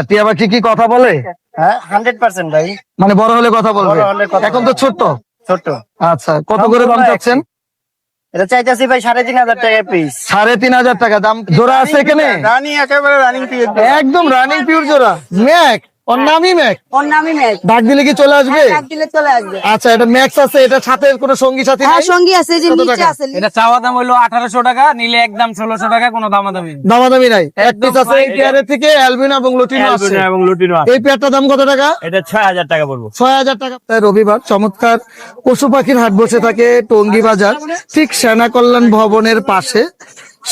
টিয়া পাখি কি কথা বলে? হ্যাঁ 100% ভাই। মানে বড় হলে কথা বলবে? বড় হলে কথা এখন তো ছোট। ছোট। আচ্ছা, কত করে দাম চাচ্ছেন? এটা চাইতেছি ভাই 3,500 টাকা পিস। 3,500 টাকা দাম। জোড়া আছে এখানে? রানিং, একেবারে রানিং পিস। একদম রানিং পিওর জোড়া। ম্যাক, ওর নামই ম্যাক। ওর নামই ম্যাক। ডাক দিলে কি চলে আসবে? ডাক দিলে চলে আসবে। আচ্ছা, এটা ম্যাক্স আছে, এটা সাথে কোনো সঙ্গী সাথী হ্যাঁ নাই? সঙ্গী আছে, যে কত নিচে টাকা? আছে। এটা চাওয়া দাম হলো 1800 টাকা, নিলে একদম 1600 টাকা, কোনো দামাদামি নেই। দামাদামি নাই। এক একদম পিস আছে এই fine, পেয়ারের থেকে অ্যালবিনো এবং লুটিনো আছে। অ্যালবিনো এবং লুটিনো আছে। এই পেয়ারটার দাম কত টাকা? এটা 6000 টাকা পড়বো। 6,000 টাকা। তাই রবিবার চমৎকার পশু পাখির হাট বসে থাকে টঙ্গী বাজার, ঠিক সেনা কল্যাণ ভবনের পাশে,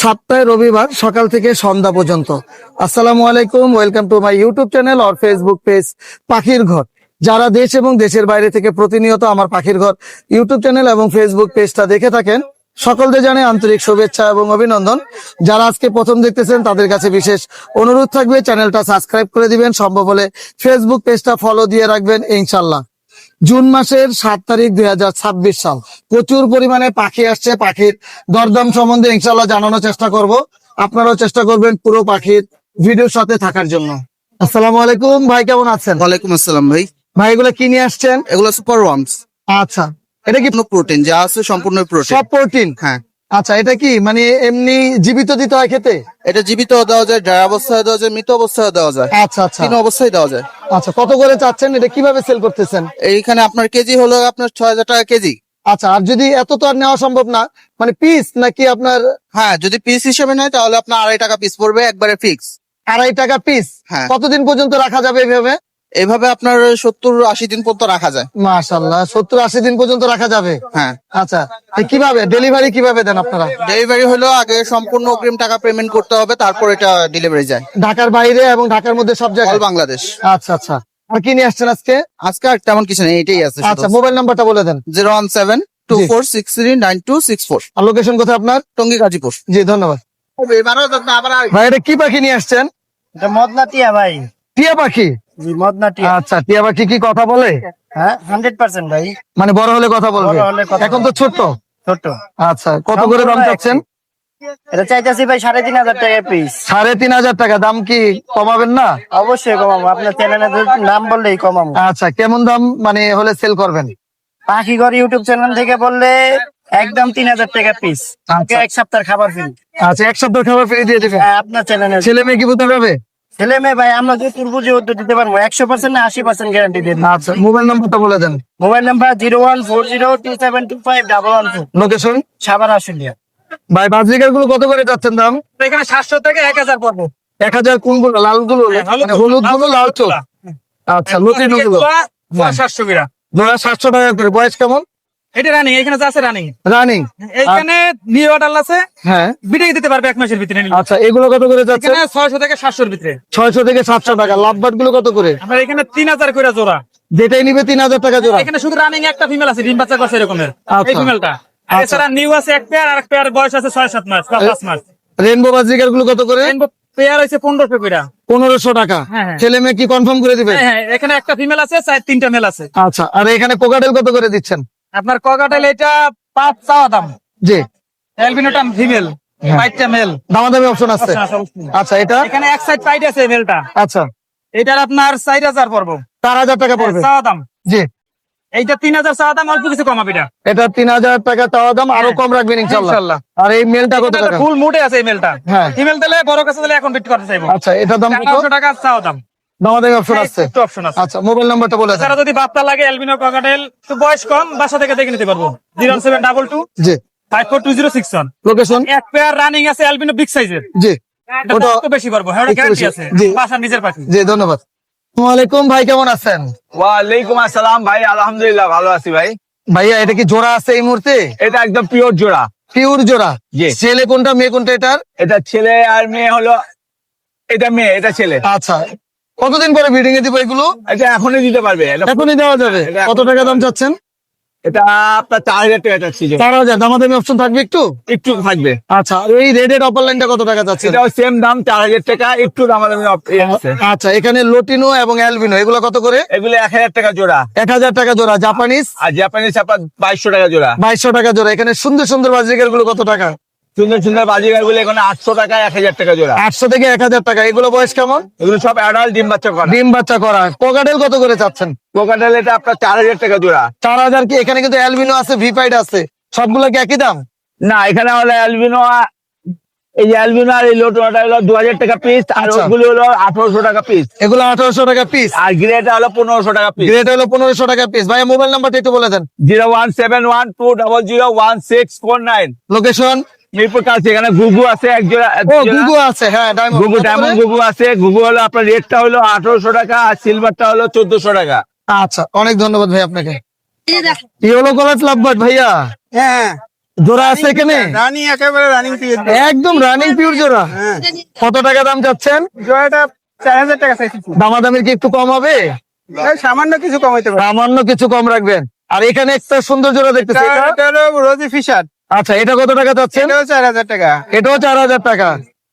সপ্তাহে রবিবার সকাল থেকে সন্ধ্যা পর্যন্ত। আসসালামু আলাইকুম, welcome to my YouTube channel or Facebook page পাখির ঘর। যারা দেশ এবং দেশের বাইরে থেকে প্রতিনিয়ত আমার পাখির ঘর ইউটিউব চ্যানেল এবং ফেসবুক পেজটা দেখে থাকেন, সকলকে জানাই আন্তরিক শুভেচ্ছা এবং অভিনন্দন। যারা আজকে প্রথম দেখতেছেন তাদের কাছে বিশেষ অনুরোধ থাকবে, চ্যানেলটা সাবস্ক্রাইব করে দিবেন, সম্ভব হলে ফেসবুক পেজটা ফলো দিয়ে রাখবেন ইনশাল্লাহ। জুন মাসের 7 তারিখ 2026 সাল। প্রচুর পরিমাণে পাখি আসছে, পাখির দরদাম সম্বন্ধে ইনশাল্লাহ জানানোর চেষ্টা করব। আপনারাও চেষ্টা করবেন পুরো পাখির ভিডিওর সাথে থাকার জন্য। আসসালামু আলাইকুম ভাই, কেমন আছেন? ওয়ালাইকুম আসসালাম ভাই। ভাই এগুলো কি নিয়ে আসছেন? এগুলো সুপার ওয়ার্মস। আচ্ছা, এটা কি প্রোটিন যা আছে সম্পূর্ণ প্রোটিন। সব প্রোটিন? হ্যাঁ, আচ্ছা, এটা কি মানে এমনি জীবিত দিতে হয় খেতে? এটা জীবিত দেওয়া যায়, ড্রাই অবস্থায় দেওয়া যায়, মৃত অবস্থায় দেওয়া যায়, আচ্ছা আচ্ছা তিন অবস্থায় দেওয়া যায়। আচ্ছা, কত করে চাচ্ছেন? এটা কিভাবে সেল করতেছেন? এইখানে আপনার কেজি হলো আপনার 6000 টাকা কেজি। আচ্ছা, আর যদি এত তো আর নেওয়া সম্ভব না, মানে পিস নাকি আপনার? হ্যাঁ, যদি পিস হিসেবে নেয় তাহলে আপনার 2.5 টাকা পিস পড়বে, একবারে ফিক্স। 2.5 টাকা পিস? হ্যাঁ। কতদিন পর্যন্ত রাখা যাবে এইভাবে? এইভাবে আপনার 70-80 দিন পর্যন্ত রাখা যায়। মাশাআল্লাহ, 70-80 দিন পর্যন্ত রাখা যাবে। হ্যাঁ, আচ্ছা, কিভাবে ডেলিভারি কিভাবে দেন আপনারা? ডেলিভারি হলো আগে সম্পূর্ণ অগ্রিম টাকা পেমেন্ট করতে হবে, তারপর এটা ডেলিভারি যায় ঢাকার বাইরে এবং ঢাকার মধ্যে সব অল জায়গায়? বাংলাদেশ। আচ্ছা আচ্ছা, আর কি নিয়ে আসছেন আজকে? আজকে আর তেমন কিছু নেই, এটাই আছে। আচ্ছা, মোবাইল নাম্বারটা বলে দেন। 01724639264। আর লোকেশন কোথায় আপনার? টঙ্গী গাজীপুর। জি ধন্যবাদ। ভাই এটা কি পাখি নিয়ে আসছেন? এটা মদনা টিয়া ভাই। টিয়া পাখি? জি মদনা টিয়া। আচ্ছা, টিয়া পাখি কি কথা বলে? হ্যাঁ 100% ভাই। মানে বড় হলে কথা বলবে? বড় হলে কথা এখন তো ছোট। ছোট। আচ্ছা, কত করে দাম চাচ্ছেন? এটা চাইতেছি ভাই 3,500 টাকা পিস। 3,500 টাকা। দাম কি কমাবেন না? অবশ্যই কমাবো, আপনার চ্যানেলের নাম বললেই কমাবো। আচ্ছা, কেমন দাম মানে হলে সেল করবেন? পাখি ঘর ইউটিউব চ্যানেল থেকে বললে একদম 3,000 টাকা পিস। আচ্ছা। এক সপ্তাহ খাবার ফ্রি। আচ্ছা, এক সপ্তাহ খাবার ফ্রি দিয়ে দিবেন? আপনার চ্যানেলে ছেলে মেয়ে কি বলতে হবে? ছেলে মেয়ে ভাই আমরা যে পূর্বজি উত্তর দিতে পারবো 100% না 80% গ্যারান্টি দিন। আচ্ছা, মোবাইল নাম্বারটা বলে দেন। Mobile number 01402725112। Location? Savar Ashulia. ভাই বাজরিকার গুলো কত করে যাচ্ছেন দাম? এখানে 700 থেকে 1000 পড়বো। 1,000 কোনগুলো? লাল গুলো? মানে হলুদ গুলো, লাল চোখ? আচ্ছা, লুটিনো গুলো? 700 টাকা। জোড়া 700 টাকা করে। বয়স কেমন? এটা রানিং, এখানে যা আছে রানিং। রানিং? এইখানে নিউ অর্ডার আছে, হ্যাঁ। বিটাই দিতে পারবে 1 মাসের ভিতরে নিলে। আচ্ছা, এগুলো কত করে যাচ্ছে? এখানে 600 থেকে 700 এর ভিতরে। 600 থেকে 700 টাকা। লাভবার্ড গুলো কত করে? আপনার এখানে 3000 করে জোড়া। যেটাই নিবে 3,000 টাকা জোড়া? এখানে শুধু রানিং একটা ফিমেল আছে, ডিম বাচ্চা করছে এরকমের। আচ্ছা। এই ফিমেলটা। আর আচ্ছা। এছাড়া নিউ আছে এক পেয়ার, আর এক পেয়ার বয়স আছে 6-7 মাস বা 5 মাস। রেনবো বাজরিকার গুলো কত করে? রেইনবো পেয়ার হইছে 1500 করে। 1500 টাকা। হ্যাঁ, হ্যাঁ। ছেলে মেয়ে কি কনফার্ম করে দিবেন? হ্যাঁ, হ্যাঁ, এখানে একটা ফিমেল আছে, 3টা মেল আছে। আচ্ছা, আর এখানে কোকাটেল কত করে দিচ্ছেন? আপনার ককাটেল এটা 5 চাওয়া দাম। জি। অ্যালবিনোটা ফিমেল, হ্যাঁ। হোয়াইটটা মেল। দামাদামি অপশন আছে? আচ্ছা, এটা? এখানে এক সাইড পাইট আছে মেলটা। আচ্ছা, এটার আপনার 4000 পড়বো। 4,000 টাকা পড়বে? চাওয়া দাম। জি। এইটা 3000 চাওয়া দাম, অল্প কিছু কমাবি এটা। এটা 3,000 টাকা চাওয়া দাম, আরো হ্যাঁ। কম রাখবেন ইনশাল্লাহ। ইনশাল্লাহ। আর এই মেলটা কত টাকা? ফুল মুডে আছে এই মেলটা। হ্যাঁ। ফিমেল দিলে বড় কাছে দিলে এখন বিট করতে চাইবো। আচ্ছা, এটার দাম কত? 900 টাকা চাওয়া দাম। দামাদামি অপশন আছে? একটু অপশন আছে। আচ্ছা, মোবাইল নাম্বারটা বলে দেন। এছাড়া যদি বাপ্তা লাগে অ্যালবিনো ককাটেল, তো বয়স কম, বাসা থেকে দেখে নিতে পারবো। 01722 জি। 542061। লোকেশন? এক পেয়ার রানিং আছে অ্যালবিনো বিগ সাইজের। জি। এটা ওটা একটু বেশি পারবো, হ্যাঁ, ওটা একটু গ্যারান্টি বেশি। আছে। জি। বাসার নিজের পাখি। জি, ধন্যবাদ। ওয়ালাইকুম ভাই, কেমন আছেন? ওয়ালাইকুম আসসালাম ভাই, আলহামদুলিল্লাহ ভালো আছি ভাই। ভাইয়া এটা কি জোড়া আছে এই মুহূর্তে? এটা একদম পিওর জোড়া। পিওর জোড়া? জি। ছেলে কোনটা মেয়ে কোনটা এটার? এটা ছেলে আর মেয়ে হলো, এটা মেয়ে এটা ছেলে। আচ্ছা, কতদিন পরে ব্রিডিং এ দিব এগুলো? এটা এখনই দিতে পারবে। এখনই দেওয়া যাবে? এটা কত টাকা দাম চাচ্ছেন? এটা আপনার 4000 টাকা যাচ্ছে। 4,000। দামাদামি অপশন থাকবে একটু? একটু থাকবে। আচ্ছা, আর এই রেডের অপার লাইনটা কত টাকা যাচ্ছে? এটাও সেম দাম 4000 টাকা, একটু দামাদামি আছে। আচ্ছা, এখানে লোটিনো এবং অ্যালবিনো এগুলো কত করে? এগুলো 1000 টাকা জোড়া। 1,000 টাকা জোড়া। জাপানিজ? আর জাপানিজ আপনার 2200 টাকা জোড়া। 2200 টাকা জোড়া। এখানে সুন্দর সুন্দর বাজিকার গুলো কত টাকা? সুন্দর সুন্দর বাজিগার গুলো এখানে 800 টাকা 1000 টাকা জোড়া। 800 থেকে 1000 টাকা। এগুলো বয়স কেমন? এগুলো সব অ্যাডাল্ট ডিম বাচ্চা করা। ডিম বাচ্চা করা। কোকাটেল কত করে চাচ্ছেন? কোকাটেল এটা আপনার 4000 টাকা জোড়া। 4000 কি? এখানে কিন্তু অ্যালবিনো আছে, ভিপাইড আছে, সবগুলো কি একই দাম? না, এখানে হলো অ্যালবিনো, এই যে অ্যালবিনো আর এই লোটনটা হলো 2000 টাকা পিস, আর আচ্ছা। ওগুলো হলো 1800 টাকা পিস, এগুলো 1800 টাকা পিস, আর গ্রেটা হলো 1500 টাকা পিস। গ্রেড হলো 1500 টাকা পিস। ভাইয়া মোবাইল নাম্বারটা একটু বলে দেন। 01712001649। লোকেশন? মিরপুর কাছে। এখানে গুগু আছে এক জোড়া। ও গুগু আছে, হ্যাঁ ডায়মন্ড। গুগু, ডায়মন্ড গুগু আছে। গুগু হলো আপনার রেডটা হলো 1800 টাকা, আর সিলভারটা হলো 1400 টাকা। আচ্ছা, অনেক ধন্যবাদ ভাই আপনাকে। ইয়েলো কালার লাভবার্ড ভাইয়া, হ্যাঁ, জোড়া আছে এখানে? রানিং, একেবারে রানিং পিস। একদম রানিং পিওর জোড়া। কত টাকা দাম চাচ্ছেন? জোড়াটা 4000 টাকা চাইছি। দামাদামির কি একটু কম হবে? এই সামান্য কিছু কমাইতে পারবে। সামান্য কিছু কম রাখবেন। আর এখানে একটা সুন্দর জোড়া দেখতেছি, এটা? এটা হলো রোজি ফিশার। আচ্ছা, এটা কত টাকা চাচ্ছেন? এটাও 4000 টাকা। এটাও 4000 টাকা।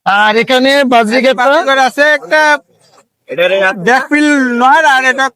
আর এখানে বাজরিকেটটা? বাজিগর আছে একটা ব্যাকফিল নয়, আর এটা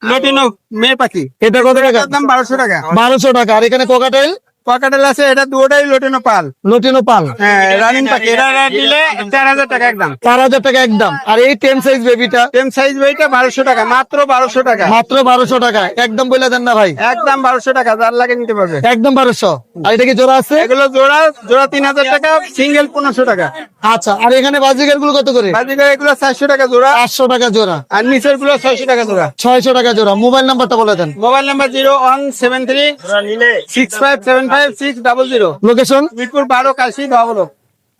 লটিনো মেয়ে পাখি। এটা কত টাকা? এটার দাম 1200 টাকা। 1200 টাকা। আর এখানে কোকাটেল? পকেটেল আছে, এটা দুটোটাই লটিনো পাল। লটিনো পাল। হ্যাঁ, রানিং পাখি। এটা দিলে 4000 টাকা একদম। 4000 টাকা একদম। আর এই টেম সাইজ বেবিটা? টেম সাইজ বইটা 1200 টাকা, মাত্র 1200 টাকা। মাত্র 1200 টাকা। একদম বলে দেন না ভাই। একদম 1200 টাকা, যার লাগে নিতে পারবে। একদম 1200। আর এটা কি জোড়া আছে? এগুলো জোড়া জোড়া 3000 টাকা, সিঙ্গেল 1500 টাকা। আচ্ছা, আর এখানে বাজিকার গুলো কত করে? বাজিগর এগুলো 400 টাকা জোড়া, 800 টাকা জোড়া। আর নিচের গুলো 600 টাকা জোড়া। 600 টাকা জোড়া। মোবাইল নাম্বারটা বলে দেন। Mobile number 01736575600। লোকেশন? মিরপুর 12 কাশি বাবুলো।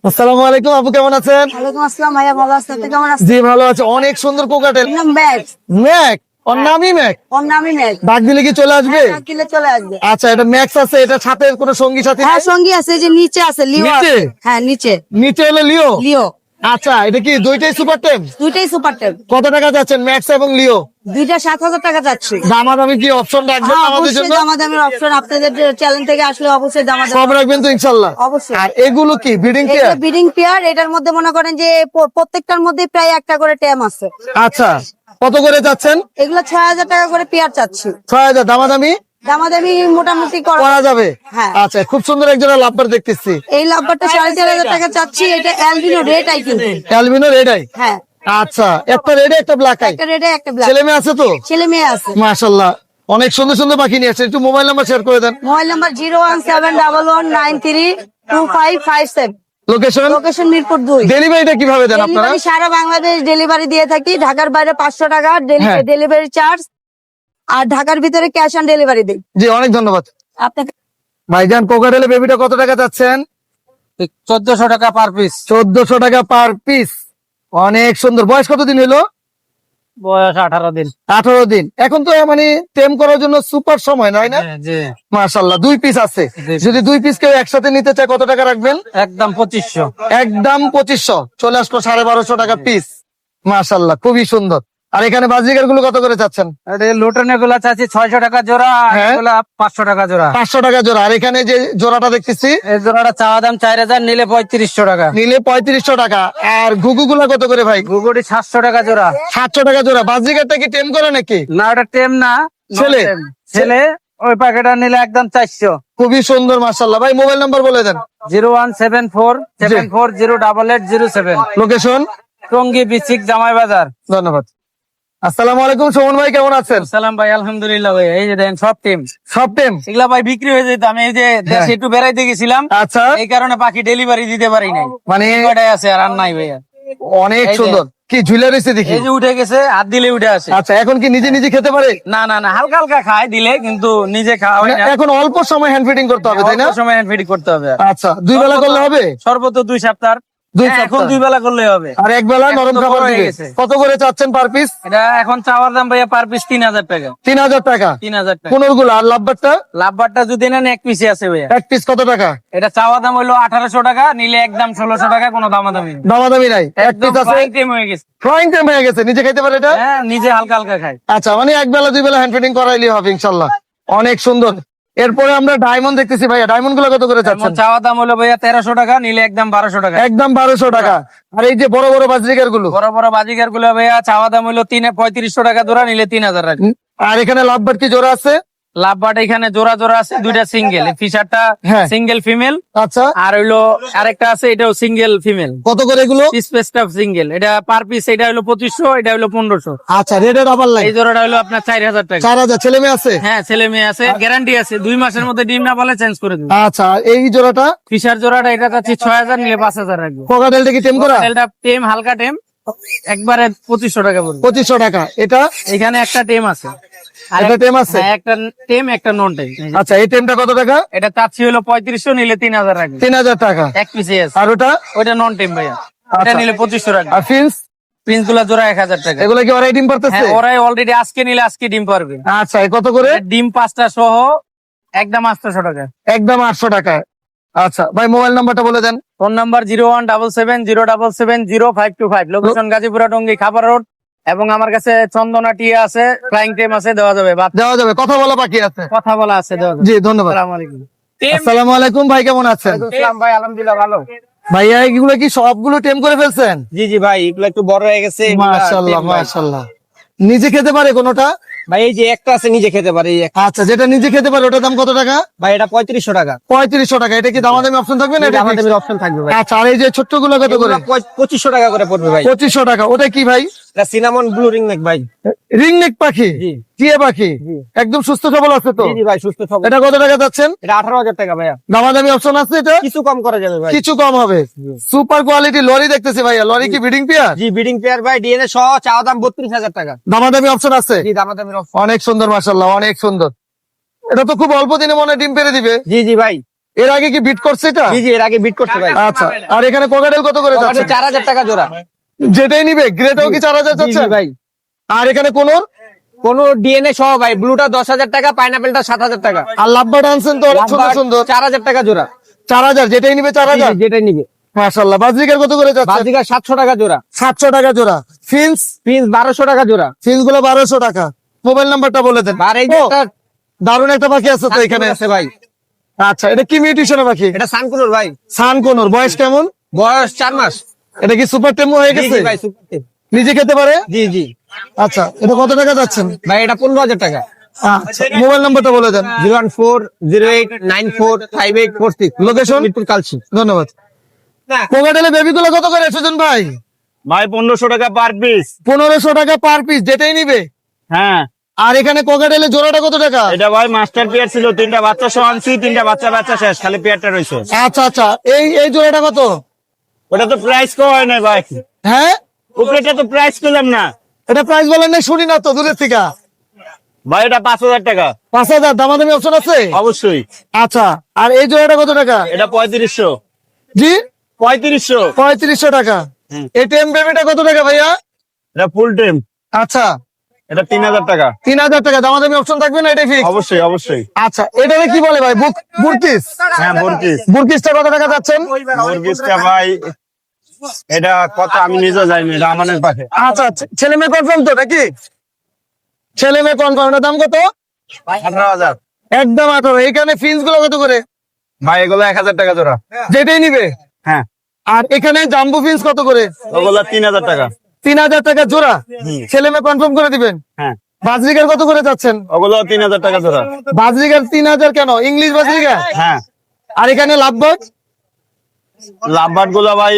আসসালামু আলাইকুম আপু, কেমন আছেন? ওয়ালাইকুম আসসালাম ভাইয়া, ভালো আছেন? আপনি কেমন আছেন? জি ভালো আছে। অনেক সুন্দর কোকাটেল। নাম ব্যাগ, ম্যাক, ওর নামই ম্যাক। ওর নামই ম্যাগ। ডাক দিলে কি চলে আসবে? কিলে চলে আসবে। আচ্ছা, এটা ম্যাক্স আছে, এটা সাথে কোনো সঙ্গী সাথী হ্যাঁ নাই? সঙ্গী আছে, এই যে নিচে আছে লিও নিচে? আছে। হ্যাঁ নিচে নিচে হলো লিও। লিও। আচ্ছা, এটা কি দুইটাই সুপার টেম? দুইটাই সুপার টেপ। কত টাকা যাচ্ছেন ম্যাক্স এবং লিও? দুইটা 7000 টাকা যাচ্ছে। দামাদামি কি অপশন রাখবেন হ্যাঁ আমাদের অবশ্যই জন্য? দামাদামের অপশন, আপনাদের চ্যানেল থেকে আসলে অবশ্যই দামাদাম সব রাখবেন তো ইনশাল্লাহ? অবশ্যই। আর এগুলো কি ব্রিডিং পেয়ার? Breeding pair. এটার মধ্যে মনে করেন যে প্রত্যেকটার মধ্যে প্রায় একটা করে ট্যাম আছে। আচ্ছা, কত করে যাচ্ছেন? এগুলো 6000 টাকা করে পেয়ার চাচ্ছি। 6000। দামাদামি দামাদামি মোটামুটি করা। করা যাবে? হ্যাঁ। আচ্ছা, খুব সুন্দর একজোড়া লাভবার দেখতেছি। এই লাভবারটা 4500 টাকা চাচ্ছি। এটা অ্যালবিনো রেড আই কিন্তু। Albino red eye. হ্যাঁ, আচ্ছা, একটা রেড একটা ব্ল্যাক আই। একটা রেডে একটা ব্ল্যাক। ছেলে মেয়ে আছে তো? ছেলে মেয়ে আছে। মাশাআল্লাহ, অনেক সুন্দর সুন্দর পাখি নিয়ে আসছে। একটু মোবাইল নাম্বার শেয়ার করে দেন। Mobile number 01711932557। Location? Location Mirpur 2। ডেলিভারিটা কিভাবে দেন আপনারা? ডেলিভারি সারা বাংলাদেশ ডেলিভারি দিয়ে থাকি। ঢাকার বাইরে 500 টাকা হ্যাঁ। ডেলিভারি চার্জ, আর ঢাকার ভিতরে ক্যাশ অন ডেলিভারি দিই জি, অনেক ধন্যবাদ। আপনাকে। ভাইজান, কোকাটেলে বেবিটা কত টাকা চাচ্ছেন? 1400 টাকা পার পিস। 1400 টাকা পার পিস। অনেক সুন্দর। বয়স কতদিন হলো? বয়স 18 দিন। 18 দিন। এখন তো মানে টেম করার জন্য সুপার সময়, নয় না? জি, মাশাআল্লাহ, 2 পিস আছে। যদি 2 পিস কেউ একসাথে নিতে চায় কত টাকা রাখবেন? একদম 2500। একদম 2500। চলে আসলো 1250 টাকা পিস। মাশাআল্লাহ, খুবই সুন্দর। আর এখানে বাজিকার গুলো কত করে চাচ্ছেন? লোটনে গুলা চাচ্ছি 600 টাকা জোড়া, আর হ্যাঁ। এগুলা 500 টাকা জোড়া। 500 টাকা জোড়া। আর এখানে যে জোড়াটা দেখতেছি, এই জোড়াটা চাওয়া দাম 4000, নিলে 3500 টাকা। নিলে 3500 টাকা। আর ঘুঘু গুলা কত করে ভাই? গুগুড়ি 700 টাকা জোড়া। 700 টাকা জোড়া। বাজিকারটা কি টেম করে নাকি? না, ওটা টেম না, ছেলে? ছেলে। ওই প্যাকেটটা নিলে একদম 400। খুবই সুন্দর মাশাআল্লাহ। ভাই মোবাইল নাম্বার বলে দেন। 01747408807। লোকেশন? টঙ্গী বিচিক জামাই বাজার। ধন্যবাদ। আসসালামু আলাইকুম সুমন ভাই, কেমন আছেন? সালাম ভাই, আলহামদুলিল্লাহ ভাই। এই যে দেন সব টিম, সব টেম? এগুলা ভাই বিক্রি হয়ে যেত। আমি এই যে দেশে একটু বেড়াইতে গেছিলাম, আচ্ছা, এই কারণে পাখি ডেলিভারি দিতে পারি নাই। মানে কয়টাই আছে আর নাই ভাইয়া। অনেক এই যে- সুন্দর। কি ঝুলে রয়েছে দেখি। এই যে উঠে গেছে, হাত দিলে উঠে আসে। আচ্ছা, এখন কি নিজে নিজে খেতে পারে? না না না, হালকা হালকা খায় দিলে, কিন্তু নিজে খাওয়া হয় মানে না। এখন অল্প সময় হ্যান্ড ফিডিং করতে হবে, তাই না? অল্প সময় হ্যান্ড ফিডিং করতে হবে। আচ্ছা, 2 বেলা করলে হবে? সর্বোচ্চ 2 সপ্তাহ। 2 হ্যাঁ, এখন সপ্তাহ। 2 বেলা করলে হবে। আর এক বেলা এখন নরম তো খাবার বড় হয়ে দিবে। গেছে। কত করে চাচ্ছেন পার পিস? এটা এখন চাওয়ার দাম ভাইয়া পার পিস 3000 টাকা। 3000 টাকা। 3000 টাকা। কোনগুলো? আর লাভবারটা? লাভবারটা যদি নেন এক পিসে আছে ভাইয়া। এক পিস কত টাকা? এটা চাওয়া দাম হলো 1800 টাকা, নিলে একদম 1600 টাকা, কোনো দামাদামি নেই। দামাদামি নাই। এক একদম পিস আছে। frying time হয়ে গেছে। ফ্রাইং টাইম হয়ে গেছে। নিজে খেতে পারে এটা? হ্যাঁ, নিজে হালকা হালকা খায়। আচ্ছা, মানে এক বেলা 2 বেলা হ্যান্ড ফিডিং করাইলে হবে ইনশাল্লাহ। অনেক সুন্দর। এরপরে আমরা ডায়মন্ড দেখতেছি ভাইয়া। ডায়মন্ড গুলো কত করে এমন চাচ্ছেন? চাওয়া দাম হলো ভাইয়া 1300 টাকা, নিলে একদম 1200 টাকা। একদম 1200 টাকা। আর এই যে বড় বড় বাজরিকার গুলো? বড় বড় বাজিকার গুলো ভাইয়া চাওয়া দাম হলো 3500 টাকা জোড়া, নিলে 3000 টাকা। আর এখানে লাভবার্ড কি জোড়া আছে? লাভবার্ড এখানে জোড়া জোড়া আছে, দুইটা সিঙ্গেল। ফিশারটা হ্যাঁ। সিঙ্গেল ফিমেল, আচ্ছা, আর হইলো আরেকটা আছে, এটাও সিঙ্গেল ফিমেল। কত করে এগুলো? স্পেসটা সিঙ্গেল, এটা পার পিস এটা হলো 2500, এটা হলো 1500। আচ্ছা, রেডের আবার এই লাইন জোড়াটা হলো আপনার 4000 টাকা। 4000। ছেলে মেয়ে আছে? হ্যাঁ, ছেলে মেয়ে আছে, গ্যারান্টি আছে, 2 মাসের মধ্যে ডিম না বলে চেঞ্জ করে দেবো। আচ্ছা, আর এই জোড়াটা ফিশার জোড়াটা এটা যাচ্ছে 6000, নিলে 5000 রাখবো। কোকাটেলটা কি টেম করা? এটা টেম, হালকা টেম, একবারে 2500 টাকা পড়বে। 2500 টাকা। এটা এখানে একটা টেম আছে, আর এটা টেম আছে? হ্যাঁ, একটা টেম একটা নন টেম। আচ্ছা, এই টেমটা কত টাকা? এটা চাচ্ছি হলো 3500, নিলে 3000 রাখবে। 3000 টাকা। এক পিসে আছে, আর ওটা? ওইটা নন টেম ভাইয়া, এটা আচ্ছা। নিলে 2500 রাখবে। আর ফিন্স প্রিন্স গুলা জোড়া 1000 টাকা। এগুলো কি ওরাই ডিম পারতেছে? হ্যাঁ, ওরাই অলরেডি আজকে নিলে আজকে ডিম পারবে। আচ্ছা, এই কত করে? ডিম 5টা সহ একদম 800 টাকা। একদম 800 টাকা। আচ্ছা ভাই, মোবাইল নাম্বারটা বলে দেন। Phone number 01770770525, location Gazipura Tongi খাবার রোড। এবং আমার কাছে চন্দনা টিয়া আছে, ফ্লাইং টেম আছে, দেওয়া যাবে। দেওয়া যাবে, কথা বলা বাকি আছে। কথা বলা আছে, দেওয়া যাবে। জি, ধন্যবাদ। আসসালামু আলাইকুম। আসসালামু আলাইকুম ভাই, কেমন আছেন? আসসালাম ভাই, আলহামদুলিল্লাহ ভালো। ভাইয়া এগুলো কি সবগুলো টেম করে ফেলছেন? জি জি ভাই, এগুলো একটু বড় হয়ে গেছে। এগুলা মাশাআল্লাহ, টেম ভাই। মাশাআল্লাহ। নিজে খেতে পারে কোনোটা? ভাই এই যে একটা আছে নিজে খেতে পারে, এই একটা। আচ্ছা, যেটা নিজে খেতে পারে ওটার দাম কত টাকা? ভাই এটা 3500 টাকা। 3500 টাকা। এটা কি দামাদামি অপশন থাকবে না? এটা আমাদের অপশন থাকবে ভাই। আচ্ছা, আর এই যে ছোট্ট গুলো কত করে? 2500 টাকা করে পড়বে ভাই। 2500 টাকা। ওটা কি ভাই? এটা সিনামন ব্লু রিং নেক ভাই। রিংনেক পাখি? জি। টিয়া পাখি? জি। একদম সুস্থ সবল আছে তো? জি জি ভাই, সুস্থ সবল। এটা কত টাকা যাচ্ছেন? এটা 18000 টাকা ভাইয়া। দামাদামি অপশন আছে এটা? কিছু কম করা যাবে ভাই। কিছু কম হবে। সুপার কোয়ালিটি লরি দেখতেছি ভাইয়া। লরি কি ব্রিডিং পেয়ার? জি, বিডিং পেয়ার ভাই, ডিএনএ সহ, চাওয়া দাম 32000 টাকা। দামাদামি অপশন আছে? জি, দামাদামির অপশন। অনেক সুন্দর, মাশাআল্লাহ, অনেক সুন্দর। এটা তো খুব অল্প দিনে মনে হয় ডিম পেরে দিবে। জি জি ভাই। এর আগে কি বিট করছে এটা? জি জি, এর আগে বিট করতে ভাই। আচ্ছা, আর এখানে কোকাটেল কত করে যাচ্ছে? 4000 টাকা জোড়া। যেটাই নিবে গ্রেটাও কি 4000 জি জি যাচ্ছে? ভাই। আর এখানে কোন কোন ডিএনএ সহ ভাই, ব্লুটা 10000 টাকা, পাইনাপেলটা 7000 টাকা। আর লাভবার্ড আনছেন তো অনেক সুন্দর সুন্দর। 4000 টাকা জোড়া। 4000, যেটাই নিবে জি, 4000। জি, যেটাই নিবে। মাশাআল্লাহ। বাজরিকার কত করে যাচ্ছে? বাজিকা 700 টাকা জোড়া। 700 টাকা জোড়া। ফিন্স? প্রিন্স 1200 টাকা জোড়া। ফিন্স গুলো 1200 টাকা। মোবাইল নাম্বারটা বলে দেন। আর এই যে ও, একটা দারুণ একটা পাখি আছে তো এখানে। আছে ভাই, আচ্ছা, এটা কি মিউটেশনের পাখি? এটা সানকুনুর ভাই। সান কোনর, বয়স কেমন? বয়স 4 মাস। এটা কি সুপার টেমো হয়ে জি গেছে? জি ভাই, সুপার টেম। নিজে খেতে পারে? জি জি আচ্ছা, এটা কত টাকা যাচ্ছেন? ভাই, এটা 15000 টাকা। আচ্ছা, মোবাইল নাম্বারটা বলে দেন। 01408945846। লোকেশন? মিরপুর কালচি। ধন্যবাদ। কোকাটেলের বেবি গুলো কত করে সুজন ভাই? ভাই 1500 টাকা পার পিস। 1500 টাকা পার পিস, যেটাই নিবে। হ্যাঁ, আর এখানে কোকাটেলের জোড়াটা কত টাকা? এটা ভাই মাস্টার পেয়ার ছিল, 3টা বাচ্চা সহ আনছি, 3টা বাচ্চা শেষ, খালি পেয়ারটা রয়েছে। আচ্ছা আচ্ছা, এই জোড়াটা কত? ওটা তো প্রাইস কম হয় না ভাই, হ্যাঁ, উপরেটা তো প্রাইস পেলাম না এটা প্রাইস বলেন না, শুনি না তো দূরের থেকে। ভাই। এটা 5000 টাকা 5000। দামাদামি অপশন আছে? অবশ্যই। আচ্ছা, আর এই জোড়াটা কত টাকা? এটা 3500। জি, 3500। 3500 টাকা। এটিএম বেবিটা কত টাকা ভাইয়া? এটা ফুল টাইম, আচ্ছা, এটা 3000 টাকা। 3000 টাকা। দামাদামি অপশন থাকবে না, এটাই ফিক্স? অবশ্যই অবশ্যই। আচ্ছা, এটাকে কি বলে ভাই? বুরকিস? হ্যাঁ, মুরগিস। বুরকিসটা কত টাকা যাচ্ছেন? মুরগিসটা ভাই, এটা কত আমি নিজে জানি না, এটা আমাদের পাশে। আচ্ছা, ছেলে মেয়ে কনফার্ম তো নাকি? ছেলে মেয়ে কনফার্ম। এটার দাম কত? 18000 একদম 18। এইখানে ফিন্স গুলো কত করে? ভাই, এগুলো 1000 টাকা জোড়া। যেটাই নিবে। হ্যাঁ, আর এখানে জাম্বো ফিন্স কত করে? ওগুলো 3000 টাকা। 3000 টাকা জোড়া। হুম। ছেলে মেয়ে কনফার্ম করে দিবেন। হ্যাঁ, বাজরিকার কত করে যাচ্ছেন? ওগুলো 3000 টাকা জোড়া। বাজরিকার 3000 কেন? ইংলিশ বাজরিকা? হ্যাঁ, আর এখানে লাভবার্ড? লাভবার্ড গুলো ভাই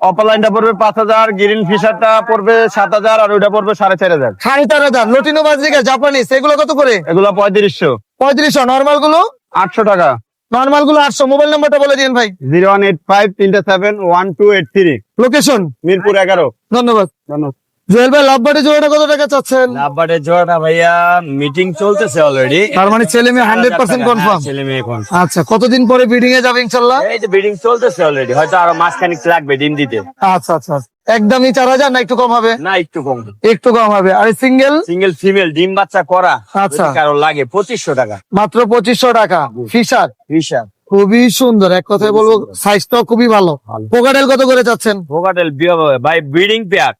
অপালাইনটা পড়বে 5000, গ্রিন ফিশারটা পড়বে 7000, আর ওইটা পড়বে 4500। 4500। লটিনো বাজরিকা জাপানিজ, এগুলো কত করে? এগুলো 3500। 3500। নর্মাল গুলো? 800 টাকা। নর্মাল গুলো 800। মোবাইল নাম্বারটা বলে দিন ভাই। 01853371283। লোকেশন? মিরপুর 11। ধন্যবাদ। ধন্যবাদ। জুয়েল ভাই, লাভবার্ডের জোড়াটা কত টাকা চাচ্ছেন? লাভবার্ডের জোড়াটা ভাইয়া মিটিং চলতেছে অলরেডি। তার মানে ছেলে মেয়ে 100% কনফার্ম? ছেলে মেয়ে এখন আচ্ছা, কতদিন পরে ব্রিডিং এ যাবে ইনশাল্লাহ? এই যে বিডিং চলতেছে অলরেডি, হয়তো আরো মাসখানিক লাগবে ডিম দিতে। আচ্ছা আচ্ছা, একদমই 4000 না একটু কম হবে? না, একটু কম। একটু কম হবে। আর সিঙ্গেল? সিঙ্গেল ফিমেল ডিম বাচ্চা করা, আচ্ছা। যদি কারো লাগে 2500 টাকা। মাত্র 2500 টাকা। ফিশার ফিশার খুবই সুন্দর, এক কথায় বলবো সাইজটাও খুবই ভালো। কোকাটেল কত করে চাচ্ছেন? ভোগাটেল ভাই ব্রিডিং পেয়ার,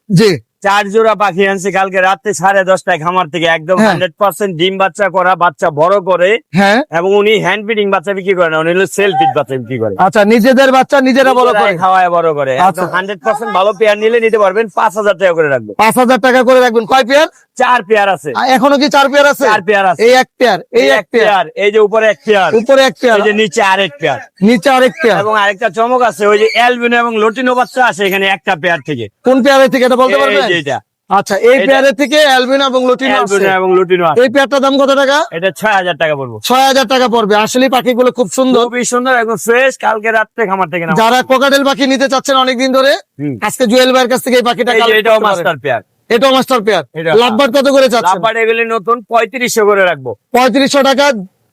জি, 4 জোড়া পাখি আনছি কালকে রাতে 10:30টায় খামার থেকে, একদম হ্যাঁ। 100% ডিম বাচ্চা করা, বাচ্চা বড় করে, হ্যাঁ, এবং উনি হ্যান্ড ফিডিং বাচ্চা বিক্রি করে না, উনি হলো সেলফ ফিড বাচ্চা বিক্রি করে। আচ্ছা, নিজেদের বাচ্চা নিজেরা বড় করে নিজেরাই খাওয়ায় বড় করে। আচ্ছা। 100% ভালো পেয়ার নিলে নিতে পারবেন, 5,000 টাকা করে রাখবো। 5,000 টাকা করে রাখবেন। কয় পেয়ার? 4 পেয়ার আছে। এখনো কি 4 পেয়ার আছে? 4 পেয়ার আছে। এই এক পেয়ার, এই এক পেয়ার, পেয়ার, এই যে উপরে 1 পেয়ার, উপরে এক পেয়ার, এই যে নিচে আরেক পেয়ার, নিচে আরেক পেয়ার। এবং আরেকটা চমক আছে, ওই যে অ্যালবিনো এবং লটিনো বাচ্চা আছে এখানে একটা পেয়ার থেকে। কোন পেয়ারের থেকে এটা বলতে এই পারবেন? যে এটা আচ্ছা, এই এটা- পেয়ারের থেকে অ্যালবিনো এবং লুটিনো আছে। অ্যালবিনো এবং লটিনো আছে। এই পেয়ারটার দাম কত টাকা? এটা 6,000 টাকা পড়বো। 6,000 টাকা পড়বে। আসলে পাখিগুলো খুব সুন্দর। খুবই সুন্দর, একদম ফ্রেশ, কালকে রাত্রে খামার থেকে নামা। যারা কোকাটেল পাখি নিতে চাচ্ছেন অনেকদিন ধরে, হুম। আজকে জুয়েল ভাইয়ের কাছ থেকে এই পাখিটা এই যে collect এটাও করতে পারেন। Master pair. এটাও মাস্টার পেয়ার। এটা- লাভবার্ড কত করে চাচ্ছেন? লাভবার্ড এগুলি নতুন 3500 করে রাখবো 3500 টাকা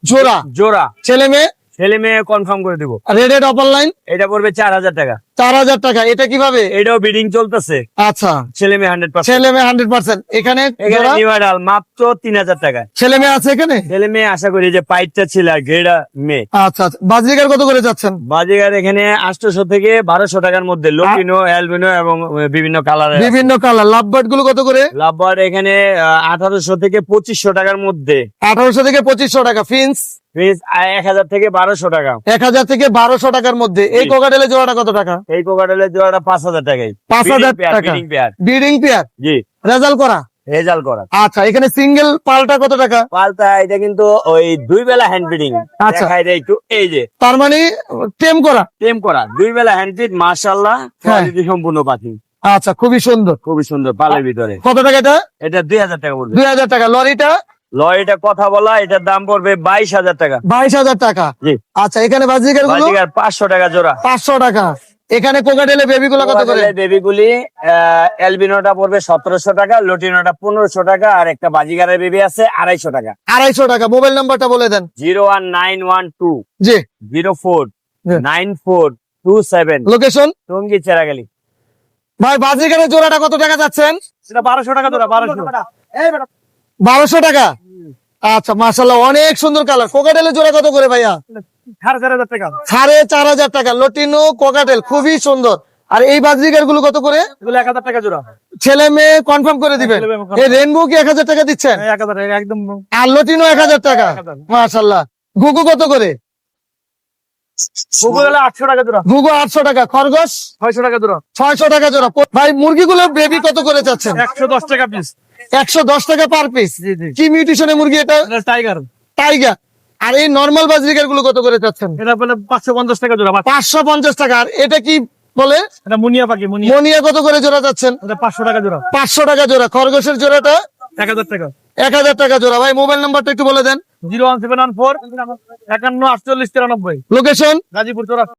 জোড়া। জোড়া। ছেলে মেয়ে ছেলে মেয়ে কনফার্ম করে দিব। রেডেড অপার লাইন এটা পড়বে 4,000 টাকা। 4,000 টাকা। এটা কিভাবে? এটাও বিডিং চলতেছে, আচ্ছা, ছেলে মেয়ে 100%। ছেলে মেয়ে 100%। এখানে এখানে জোড়া? নিউডাল মাত্র 3,000 টাকা। ছেলে মেয়ে আছে এখানে? ছেলে মেয়ে আশা করি যে পাইটটা ছিল আর ঘেরা মেয়ে। আচ্ছা আচ্ছা। বাজরিকার কত করে যাচ্ছেন? বাজিগার এখানে 800 থেকে 1200 টাকার মধ্যে, লটিনো, অ্যালবিনো এবং বিভিন্ন কালারের। বিভিন্ন কালার। লাভবার্ড গুলো কত করে? লাভবার্ড এখানে 1800 থেকে 2500 টাকার মধ্যে। 1800 থেকে 2500 টাকা। ফিন্স ফিস 1000 থেকে 1200 টাকা। 1000 থেকে 1200 টাকার মধ্যে। এই জি। কোকাটেলের জোড়াটা কত টাকা? এই কোকাটেলের জোড়াটা 5,000 টাকাই। 5,000 Breeding pair, টাকা। breeding pair। ব্রিডিং পেয়ার জি, রেজাল্ট করা। রেজাল্ট করা। আচ্ছা, এখানে সিঙ্গেল পালটা কত টাকা? পাল্টা এটা কিন্তু ওই 2 বেলা হ্যান্ড ফিডিং। আচ্ছা। দেখাই দেয় একটু, এই যে তার মানে টেম করা। টেম করা 2 বেলা হ্যান্ড ফিড, মাশাআল্লাহ, কোয়ালিটি সম্পূর্ণ পাখি, আচ্ছা, খুবই সুন্দর। খুবই সুন্দর পালের ভিতরে। কত টাকা এটা? এটা 2,000 টাকা পড়বে। 2,000 টাকা। লরিটা লরিটা কথা বলা, এটার দাম পড়বে 22,000 টাকা। 22,000 টাকা। জি। আচ্ছা, এখানে বাজরিকার গুলো বাজিগার 500 টাকা জোড়া। 500 টাকা। এখানে কোকাটেলের বেবি গুলো কত করে? বেবিগুলি অ্যালবিনোটা পড়বে 1700 টাকা, লটিনোটা 1500 টাকা, আর একটা বাজিগারের বেবি আছে 250 টাকা। 250 টাকা। মোবাইল নাম্বারটা বলে দেন। 01912 জি। 049427 লোকেশন? টঙ্গী চেরাগালি। ভাই, বাজরিকারের জোড়াটা কত টাকা যাচ্ছেন? সেটা 1200 টাকা জোড়া। 1200 টাকা। আচ্ছা, মাশাআল্লাহ, অনেক সুন্দর কালার। কোকাটেলের জোড়া কত করে ভাইয়া? 4,500 টাকা। 4,500 টাকা। লটিনো কোকাটেল খুবই সুন্দর। আর এই বাজরিকার গুলো কত করে? এগুলো 1000 টাকা জোড়া। ছেলে মেয়ে কনফার্ম করে দিবেন। ছেলে মেয়ে confirm। এই রেনবো কি 1000 টাকা দিচ্ছেন? 1000 টাকা একদম। আর লটিনো 1000 টাকা। 1000 মাশাআল্লাহ। গুগু কত করে? গুগল 800 টাকা জোড়া। গুগু 800 টাকা। খরগোশ 600 টাকা জোড়া। 600 টাকা জোড়া। ভাই, মুরগিগুলো বেবি কত করে চাচ্ছেন? 110 টাকা পিস। 110 টাকা পার পিস। জি জি। কি মিউটেশনের মুরগি এটা? টাইগার। টাইগার। আর এই নরমাল বাজরিকার গুলো কত করে চাচ্ছেন? এটা বলে 550 টাকা জোড়া। 550 টাকা। আর এটা কি বলে? এটা মুনিয়া পাখি, মুনিয়া। মনিয়া কত করে জোড়া যাচ্ছেন? এটা 500 টাকা জোড়া। 500 টাকা জোড়া। খরগোশের জোড়াটা 1000 টাকা। 1000 টাকা জোড়া। ভাই, মোবাইল নাম্বারটা একটু বলে দেন। 01714 51 48 93। লোকেশন? গাজীপুর চৌরাস্তা।